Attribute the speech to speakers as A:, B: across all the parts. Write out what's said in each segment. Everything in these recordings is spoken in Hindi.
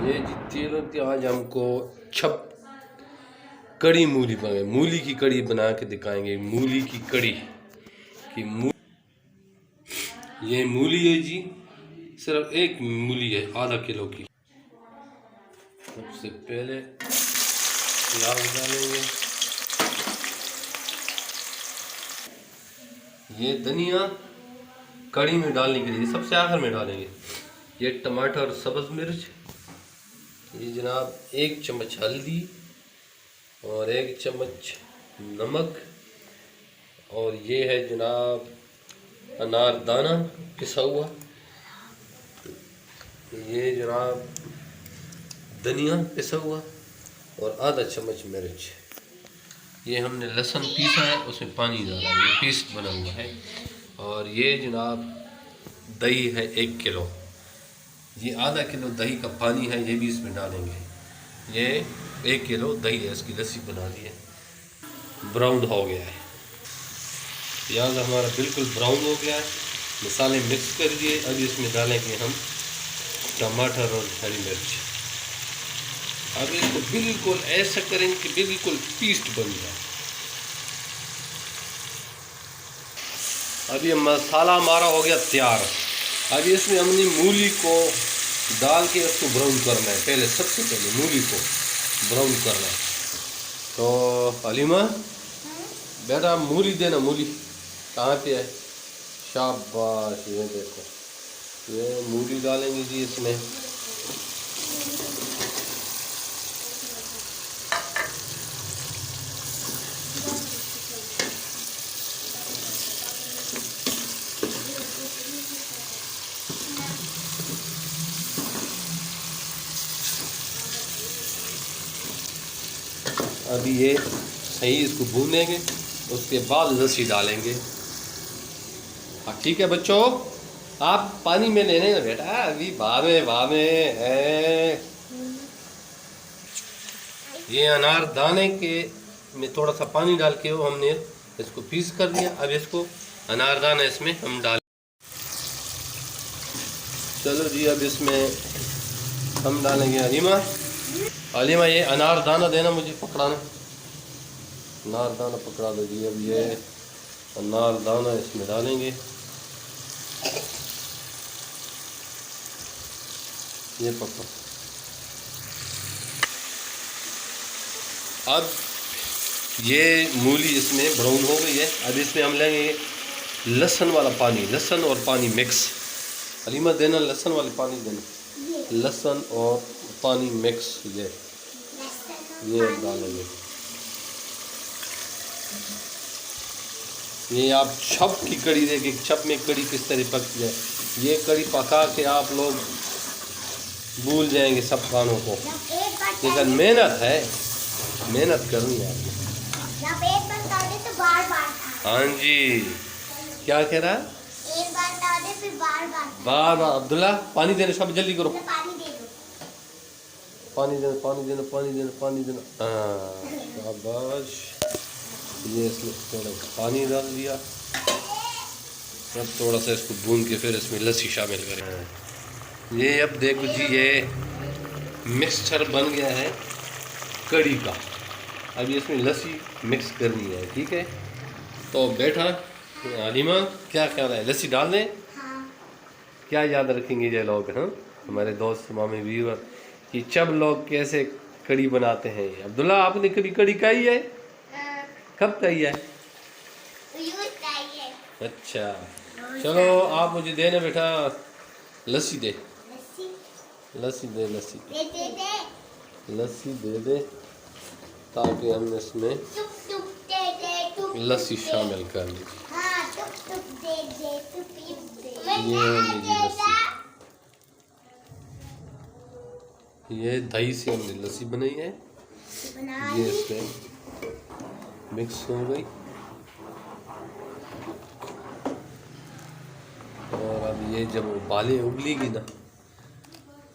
A: ये जी तेल होती आज हमको छप कड़ी मूली बनाए, मूली की कड़ी बना के दिखाएंगे। मूली की कड़ी की ये मूली है जी, सिर्फ एक मूली है आधा किलो की। सबसे पहले प्याज डालेंगे, ये धनिया कड़ी में डालने के लिए सबसे आखिर में डालेंगे। ये टमाटर, सब्ज मिर्च, ये जनाब 1 चम्मच हल्दी और 1 चम्मच नमक, और ये है जनाब अनारदाना पिसा हुआ, ये जनाब धनिया पिसा हुआ और आधा चम्मच मिर्च। ये हमने लहसुन पीसा है, उसमें पानी डाला, ये पेस्ट बना हुआ है। और ये जनाब दही है 1 किलो, ये आधा किलो दही का पानी है, ये भी इसमें डालेंगे। ये 1 किलो दही है, इसकी लस्सी बना दी है। ब्राउन हो गया है, प्याज हमारा बिल्कुल ब्राउन हो गया है। मसाले मिक्स कर दिए, अब इसमें डालेंगे हम टमाटर और हरी मिर्च। अब इसको बिल्कुल ऐसा करेंगे कि बिल्कुल पेस्ट बन जाए। अब ये मसाला हमारा हो गया तैयार। अब इसमें हमने मूली को डाल के उसको ब्राउन करना है। पहले सबसे पहले मूली को ब्राउन करना है। तो हलीमा बेटा मूली देना, मूली कहाँ पे है? शाबाश, ये देखो, ये मूली डालेंगे जी इसमें। अभी ये सही इसको भूनेंगे, उसके बाद लस्सी डालेंगे। हाँ ठीक है बच्चों, आप पानी में लेने ना बेटा, अभी बाद में है। ये अनारदाने के में थोड़ा सा पानी डाल के हमने इसको पीस कर दिया। अब इसको अनारदाना इसमें हम डाल, चलो जी अब इसमें हम डालेंगे हलीमा ये अनारदाना देना, मुझे पकड़ाना, अनारदाना पकड़ा दो जी। अब ये अनारदाना इसमें डालेंगे, ये पकड़ो। अब ये मूली इसमें ब्राउन हो गई है। अब इसमें हम लेंगे लहसुन वाला पानी, लहसुन और पानी मिक्स। हलीमा देना लहसुन वाले पानी देना, लहसुन और पानी मिक्स, ये डालेंगे। ये आप छप की कड़ी देखिए, छप में कड़ी किस तरह पकती है। ये कड़ी पका के आप लोग भूल जाएंगे सब खानों को, लेकिन मेहनत है, मेहनत करनी है आपको। तो हाँ जी, क्या कह रहा है? एक बार डाल दे फिर बार बार। अब्दुल्ला पानी देना, सब जल्दी करो, पानी दे दो, पानी देना, पानी देना, पानी देना, पानी देना। शाबाश, ये इसमें थोड़ा पानी डाल दिया। अब थोड़ा सा इसको भून के फिर इसमें लस्सी शामिल करें। ये अब देखो जी, ये मिक्सचर बन गया है कड़ी का। अब इसमें लस्सी मिक्स करनी है, ठीक है। तो बेटा हलीमा क्या कह रहा है, लस्सी डाल दें? हाँ। क्या याद रखेंगे ये लोग, हाँ हमारे दोस्त मामे व्यूअर, कि जब लोग कैसे कड़ी बनाते हैं। अब्दुल्ला आपने कभी कड़ी खाई है? कब खाई है? अच्छा चलो आप मुझे देना बेटा, लस्सी दे, लस्सी दे, लस्सी लस्सी दे दे, ताकि हम इसमें लस्सी शामिल कर लीजिए। ये लीजिए लस्सी, ये दही से हमने लस्सी बनाई है, ये इसमें मिक्स हो गई। और अब ये जब उबाले उबलेगी ना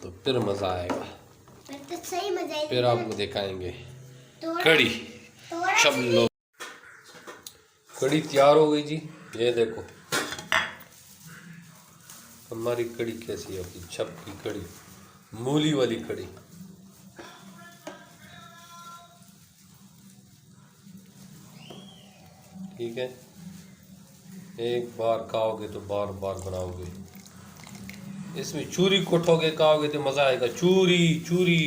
A: तो फिर मज़ा आएगा, फिर तो सही मजा आएगा। फिर आपको दिखाएंगे कड़ी। सब लोग, कड़ी तैयार हो गई जी, ये देखो हमारी कड़ी कैसी होगी, छप की कड़ी, मूली वाली कड़ी। ठीक है, एक बार खाओगे तो बार बार बनाओगे। इसमें चूरी कोटोगे खाओगे तो मज़ा आएगा। चूरी चूरी।